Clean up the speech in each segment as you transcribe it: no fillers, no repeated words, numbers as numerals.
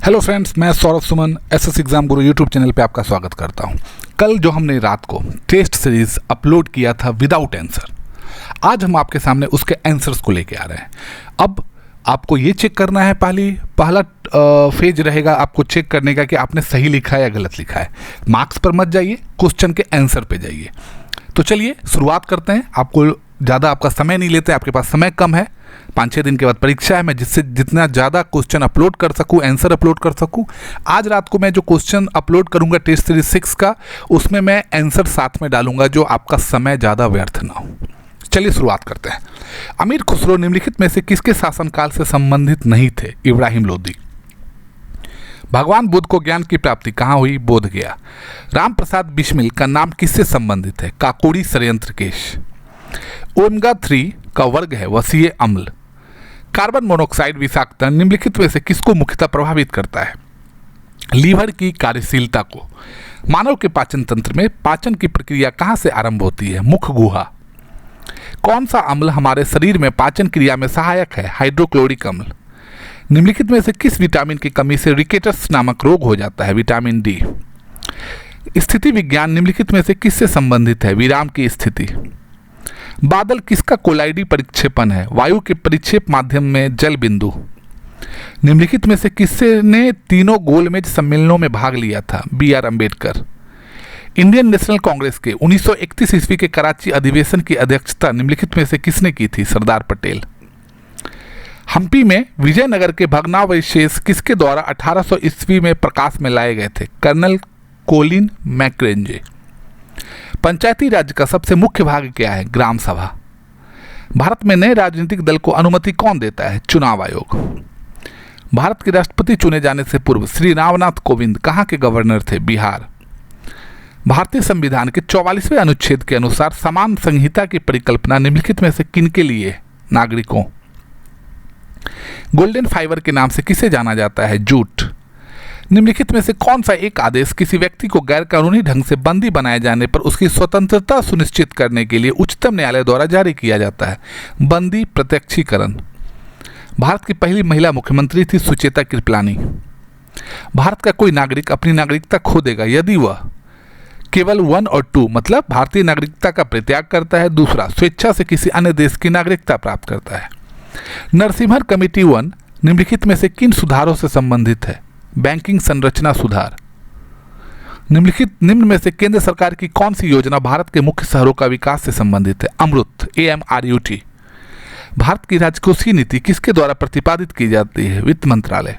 Hello friends, मैं Saurabh Suman SS exam गुरु YouTube channel पे आपका स्वागत करता हूं। कल जो हमने रात को टेस्ट सीरीज अपलोड किया था विदाउट आंसर, आज हम आपके सामने उसके आंसर्स को लेके आ रहे हैं। अब आपको ये चेक करना है, पहला फेज रहेगा आपको चेक करने का कि आपने सही लिखा है या गलत लिखा है। मार्क्स पर मत जाइए, क्वेश्चन के आंसर पे जाइए। तो चलिए शुरुआत करते हैं। आपको ज़्यादा आपका समय नहीं लेते, आपके पास समय कम है, 5-6 दिन के बाद परीक्षा है। मैं जिससे जितना ज़्यादा क्वेश्चन अपलोड कर सकूं, आंसर अपलोड कर सकूं, आज रात को मैं जो क्वेश्चन अपलोड करूंगा टेस्ट सीरीज 6 का, उसमें मैं आंसर साथ में डालूंगा, जो आपका समय ज़्यादा व्यर्थ ना हो। चलिए शुरुआत करते हैं। अमीर खुसरो निम्नलिखित में से किसके शासनकाल से संबंधित नहीं थे? इब्राहिम लोदी। भगवान बुद्ध को ज्ञान की प्राप्ति कहाँ हुई? बोध गया। राम प्रसाद बिस्मिल का नाम किससे संबंधित है? काकोड़ी षड्यंत्रकेश। ओमेगा 3 का वर्ग है वसीय अम्ल। कार्बन मोनोऑक्साइड विषाक्तता निम्नलिखित में से किसको मुख्यतः प्रभावित करता है? लीवर की कार्यशीलता को। मानव के पाचन तंत्र में पाचन की प्रक्रिया कहाँ से आरंभ होती है? मुख गुहा। कौन सा अम्ल हमारे शरीर में पाचन क्रिया में सहायक है? हाइड्रोक्लोरिक अम्ल। निम्नलिखित में से किस विटामिन की कमी से रिकेटस नामक रोग हो जाता है? Vitamin D. स्थिति विज्ञान निम्नलिखित में से किससे संबंधित है? विराम की स्थिति। बादल किसका कोलाइडी परिक्षेपण है? वायु के परिक्षेप माध्यम में जल बिंदु। निम्नलिखित में से किससे ने तीनों गोलमेज सम्मेलनों में भाग लिया था? B R. Ambedkar. Indian National Congress के 1931 ईस्वी के कराची अधिवेशन की अध्यक्षता निम्नलिखित में से किसने की थी? सरदार पटेल। हम्पी में विजयनगर के भग्नावशेष किसके द्वारा 1800 ईस्वी में प्रकाश में लाए गए थे? Colonel Colin मैकेंजे। पंचायती राज का सबसे मुख्य भाग क्या है? ग्राम सभा। भारत में नए राजनीतिक दल को अनुमति कौन देता है? चुनाव आयोग। भारत के राष्ट्रपति चुने जाने से पूर्व श्री रामनाथ कोविंद कहाँ के गवर्नर थे? बिहार। भारतीय संविधान के 44वें अनुच्छेद के अनुसार समान संहिता की परिकल्पना निम्नलिखित में से किनके लिए? नागरिकों। गोल्डन फाइबर के नाम से किसे जाना जाता है? जूट। निम्नलिखित में से कौन सा एक आदेश किसी व्यक्ति को गैर कानूनी ढंग से बंदी बनाए जाने पर उसकी स्वतंत्रता सुनिश्चित करने के लिए उच्चतम न्यायालय द्वारा जारी किया जाता है? बंदी प्रत्यक्षीकरण। भारत की पहली महिला मुख्यमंत्री थी सुचेता कृपलानी। भारत का कोई नागरिक अपनी नागरिकता खो देगा यदि वह केवल 1 और 2 मतलब भारतीय नागरिकता का परित्याग करता है, दूसरा स्वेच्छा से किसी अन्य देश की नागरिकता प्राप्त करता है। नरसिम्हन कमेटी 1 निम्नलिखित में से किन सुधारों से संबंधित है? बैंकिंग संरचना सुधार। निम्न में से केंद्र सरकार की कौन सी योजना भारत के मुख्य शहरों का विकास से संबंधित है? अमृत AMRUT। भारत की राजकोषीय नीति किसके द्वारा प्रतिपादित की जाती है? वित्त मंत्रालय।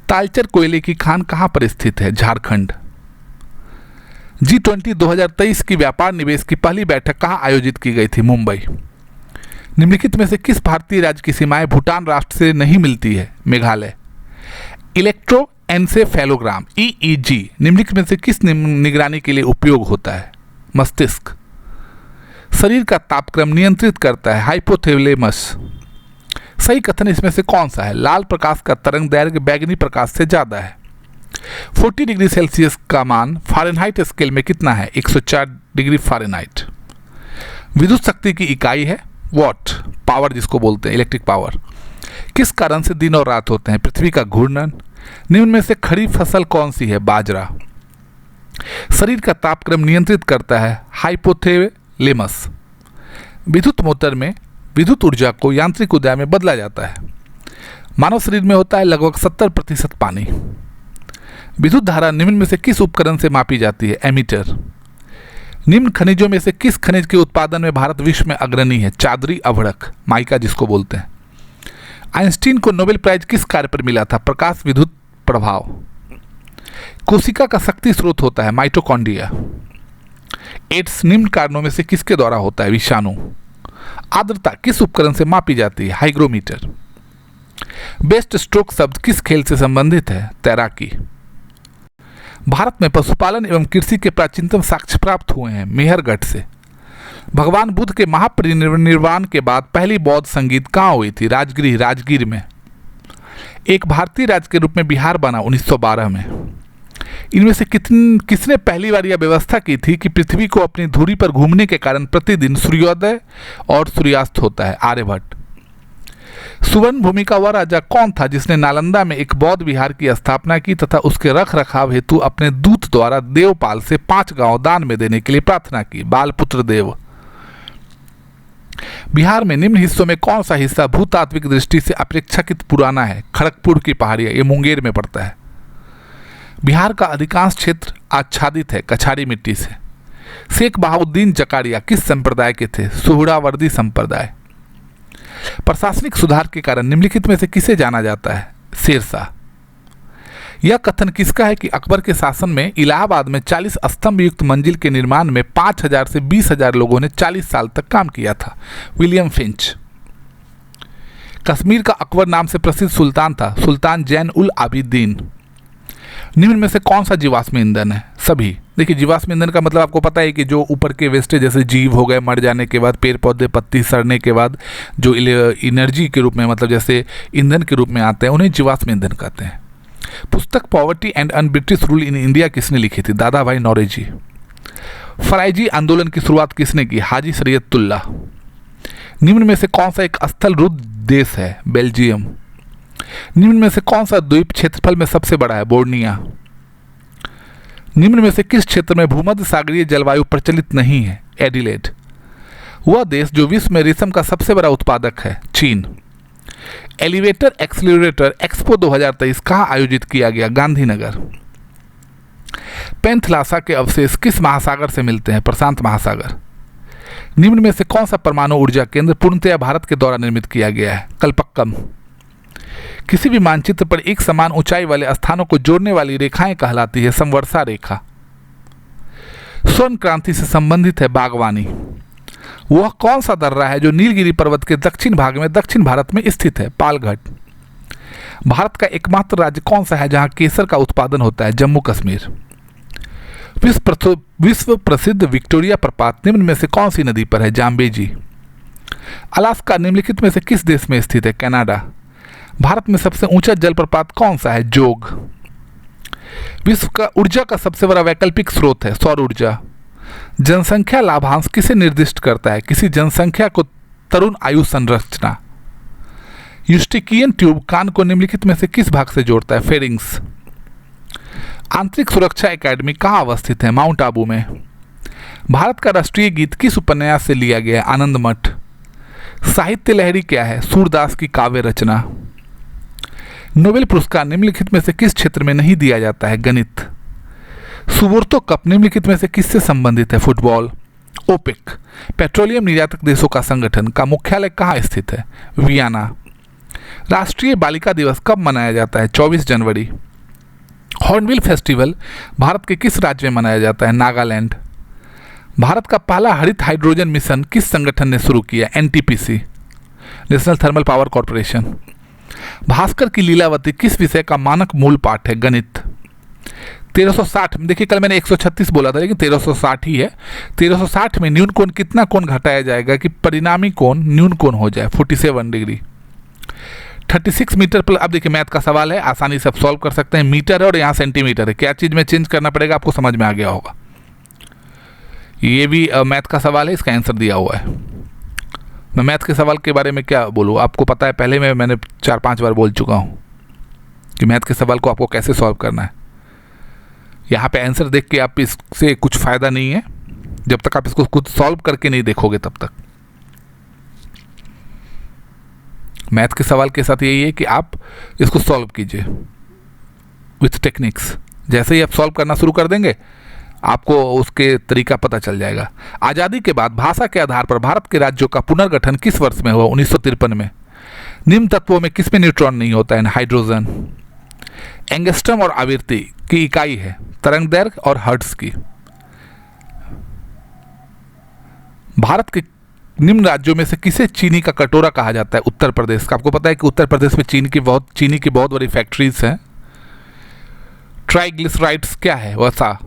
तालचर कोयले की खान कहाँ पर स्थित है? झारखंड। G20 2023 की व्यापार निवेश की पहली बैठक कहाँ आयोजित की गई थी? मुंबई। निम्नलिखित में से किस भारतीय राज्य की सीमाएं भूटान राष्ट्र से नहीं मिलती है? मेघालय। इलेक्ट्रोएन्सेफेलोग्राम EEG निम्नलिखित में से किस निगरानी के लिए उपयोग होता है? मस्तिष्क। शरीर का तापक्रम नियंत्रित करता है? हाइपोथैलेमस। सही कथन इसमें से कौन सा है? लाल प्रकाश का तरंग दैर्घ्य बैगनी प्रकाश से ज्यादा है। 40 डिग्री सेल्सियस का मान फ़ारेनहाइट स्केल में कितना है? 104 डिग्री फ़ारेनहाइट। विद्युत शक्ति की इकाई है वॉट, पावर जिसको बोलते हैं, इलेक्ट्रिक पावर। किस कारण से दिन और रात होते हैं? पृथ्वी का घूर्णन। निम्न में से खड़ी फसल कौन सी है? बाजरा। शरीर का तापक्रम नियंत्रित करता है? हाइपोथैलेमस। विद्युत मोटर में विद्युत ऊर्जा को यांत्रिक ऊर्जा में बदला जाता है। मानव शरीर में होता है लगभग 70% पानी। विद्युत धारा निम्न में से किस उपकरण से मापी जाती है? एमीटर। निम्न खनिजों में से किस खनिज के उत्पादन में भारत विश्व में अग्रणी है? चादरी अभड़क, माइका जिसको बोलते हैं। आइंस्टीन को नोबेल प्राइज किस कार्य पर मिला था? प्रकाश विद्युत प्रभाव। कोशिका का शक्ति स्रोत होता है? माइटोकॉन्ड्रिया। एड्स निम्न कारणों में से किसके द्वारा होता है? विषाणु। आर्द्रता किस उपकरण से मापी जाती है? हाइग्रोमीटर। बेस्ट स्ट्रोक शब्द किस खेल से संबंधित है? तैराकी। भारत में पशुपालन एवं कृषि के प्राचीनतम साक्ष्य प्राप्त हुए हैं? मेहरगढ़ से। भगवान बुद्ध के महापरिनिर्वाण के बाद पहली बौद्ध संगीत कहाँ हुई थी? राजगीर में। एक भारतीय राज्य के रूप में बिहार बना 1912 में। इनमें से किसने पहली बार यह व्यवस्था की थी कि पृथ्वी को अपनी धुरी पर घूमने के कारण प्रतिदिन सूर्योदय और सूर्यास्त होता है? आर्यभट्ट। सुवर्ण भूमि का वह राजा कौन था जिसने नालंदा में एक बौद्ध विहार की स्थापना की तथा उसके रख रखाव हेतु अपने दूत द्वारा देवपाल से 5 गांव दान में देने के लिए प्रार्थना की? बालपुत्र देव। बिहार में निम्न हिस्सों में कौन सा हिस्सा भूतात्विक दृष्टि से अपेक्षाकृत पुराना है? खड़गपुर की पहाड़ियां, ये मुंगेर में पड़ता है। बिहार का अधिकांश क्षेत्र आच्छादित है कछारी मिट्टी से। शेख बहाउद्दीन जकारिया किस संप्रदाय के थे? सुहरावर्दी संप्रदाय। प्रशासनिक सुधार के कारण निम्नलिखित में से किसे जाना जाता है? शेरशाह। यह कथन किसका है कि अकबर के शासन में इलाहाबाद में 40 स्तंभ युक्त मंजिल के निर्माण में 5,000 से 20,000 लोगों ने 40 साल तक काम किया था? William Finch. कश्मीर का अकबर नाम से प्रसिद्ध सुल्तान था? सुल्तान जैन उल आबिदीन। निम्न में से कौन सा जीवाश्म ईंधन है? सभी। देखिए, जीवाश्म ईंधन का मतलब आपको पता है कि जो ऊपर के वेस्टेज जैसे जीव हो गए, मर जाने के बाद पेड़ पौधे पत्ती सड़ने के बाद जो एनर्जी के रूप में मतलब जैसे ईंधन के रूप में आते हैं उन्हें जीवाश्म ईंधन कहते हैं। पुस्तक poverty and un British rule in India किसने लिखी थी? दादा भाई नौरोजी। फराइजी आंदोलन की शुरुआत किसने की? हाजी शरीयतुल्लाह। निम्न में से कौन सा एक स्थलरूढ़ देश है? बेल्जियम। निम्न में से कौन सा द्वीप क्षेत्रफल में सबसे बड़ा है? बोर्निया। निम्न में से किस क्षेत्र में भूमध्य सागरीय जलवायु प्रचलित नहीं है? एडिलेड। वह देश जो विश्व में रेशम का सबसे बड़ा उत्पादक है? चीन। एलिवेटर एक्सीलरेटर एक्सपो 2023 कहाँ आयोजित किया गया? गांधीनगर। पेंथलासा के अवशेष किस महासागर से मिलते हैं? प्रशांत महासागर। निम्न में से कौन सा परमाणु ऊर्जा केंद्र पूर्णतया भारत के द्वारा निर्मित किया गया है? कलपक्कम। किसी भी मानचित्र पर एक समान ऊंचाई वाले स्थानों को जोड़ने वाली रेखाएं कहलाती है? समवर्षा रेखा। स्वर्ण क्रांति से संबंधित है बागवानी। वह कौन सा दर्रा है जो नीलगिरी पर्वत के दक्षिण भाग में दक्षिण भारत में स्थित है? पालघाट। भारत का एकमात्र राज्य कौन सा है जहां केसर का उत्पादन होता है? जम्मू कश्मीर। विश्व प्रसिद्ध विक्टोरिया प्रपात निम्न में से कौन सी नदी पर है? जाम्बेजी। अलास्का निम्नलिखित में से किस देश में स्थित है? कनाडा। भारत में सबसे ऊंचा जलप्रपात कौन सा है? जोग। विश्व का ऊर्जा का सबसे बड़ा वैकल्पिक स्रोत है? सौर ऊर्जा। जनसंख्या लाभांश किसे निर्दिष्ट करता है? किसी जनसंख्या को तरुण आयु संरचना। यूस्टिकियन ट्यूब कान को निम्नलिखित में से किस भाग से जोड़ता है? फेरिंग्स। आंतरिक सुरक्षा एकेडमी कहाँ अवस्थित है? माउंट आबू में। भारत का राष्ट्रीय गीत किस उपन्यास से लिया गया है? आनंद मठ। साहित्य लहरी क्या है? सूरदास की काव्य रचना। नोबेल पुरस्कार निम्नलिखित में से किस क्षेत्र में नहीं दिया जाता है? गणित। सुब्रतो कप निम्नलिखित में से किससे संबंधित है? फुटबॉल। ओपेक पेट्रोलियम निर्यातक देशों का संगठन का मुख्यालय कहाँ स्थित है? वियना। राष्ट्रीय बालिका दिवस कब मनाया जाता है? 24 जनवरी। हॉर्नबिल फेस्टिवल भारत के किस राज्य में मनाया जाता है? नागालैंड। भारत का पहला हरित हाइड्रोजन मिशन किस संगठन ने शुरू किया? NTPC, national thermal power corporation. Bhaskar की लीलावती किस विषय का मानक मूल पाठ है? गणित। 1360 देखिए, कल मैंने 136 बोला था लेकिन 1360 ही है। 1360 में न्यून कोण कितना कोण घटाया जाएगा कि परिणामी कोण न्यून कोण हो जाए? 47 डिग्री। 36 मीटर पर, अब देखिए मैथ का सवाल है, आसानी से आप सॉल्व कर सकते हैं। मीटर है और यहाँ सेंटीमीटर है, क्या चीज़ में चेंज करना पड़ेगा आपको समझ में आ गया होगा। ये भी मैथ का सवाल है, इसका आंसर दिया हुआ है। मैं मैथ के सवाल के बारे में क्या बोलूँ, आपको पता है पहले मैंने 4-5 बार बोल चुका हूँ कि मैथ के सवाल को आपको कैसे सॉल्व करना है। यहाँ पे आंसर देख के आप इससे कुछ फ़ायदा नहीं है जब तक आप इसको खुद सॉल्व करके नहीं देखोगे तब तक। मैथ के सवाल के साथ यही है कि आप इसको सॉल्व कीजिए विथ टेक्निक्स। जैसे ही आप सॉल्व करना शुरू कर देंगे आपको उसके तरीका पता चल जाएगा। आज़ादी के बाद भाषा के आधार पर भारत के राज्यों का पुनर्गठन किस वर्ष में हुआ? 1953 में। निम्न तत्वों में किसमें न्यूट्रॉन नहीं होता है? हाइड्रोजन। एंगस्ट्रम और आवृत्ति की इकाई है? तरंग दैर्घ्य और हर्ट्ज की। भारत के निम्न राज्यों में से किसे चीनी का कटोरा कहा जाता है? उत्तर प्रदेश का। आपको पता है कि उत्तर प्रदेश में चीनी की बहुत बड़ी फैक्ट्रीज हैं। ट्राइग्लिसराइड्स क्या है? वसा।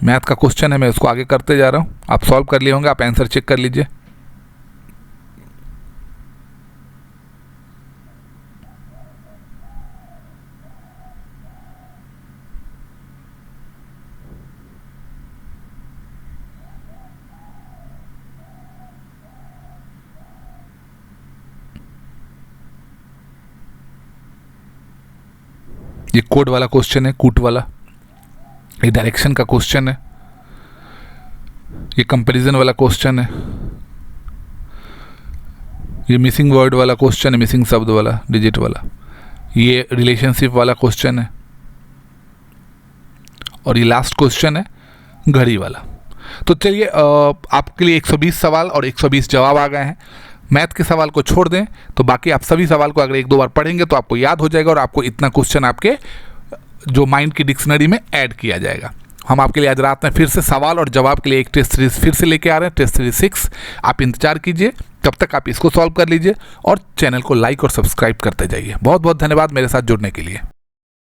मैथ का क्वेश्चन है, मैं उसको आगे करते जा रहा हूँ, आप सॉल्व कर लिए होंगे, आप आंसर चेक कर लीजिए। ये कोड वाला क्वेश्चन है, कूट वाला। ये डायरेक्शन का क्वेश्चन है। ये कंपैरिजन वाला क्वेश्चन है। ये मिसिंग वर्ड वाला क्वेश्चन है, मिसिंग शब्द वाला, डिजिट वाला। ये रिलेशनशिप वाला क्वेश्चन है। और ये लास्ट क्वेश्चन है घड़ी वाला। तो चलिए आपके लिए 120 सवाल और 120 जवाब आ गए हैं। मैथ के सवाल को छोड़ दें तो बाकी आप सभी सवाल को अगर 1-2 बार पढ़ेंगे तो आपको याद हो जाएगा और आपको इतना क्वेश्चन आपके जो माइंड की डिक्शनरी में ऐड किया जाएगा। हम आपके लिए आज रात में फिर से सवाल और जवाब के लिए एक टेस्ट सीरीज फिर से लेके आ रहे हैं, टेस्ट सीरीज 6। आप इंतजार कीजिए, तब तक आप इसको सॉल्व कर लीजिए और चैनल को लाइक और सब्सक्राइब करते जाइए। बहुत बहुत धन्यवाद मेरे साथ जुड़ने के लिए।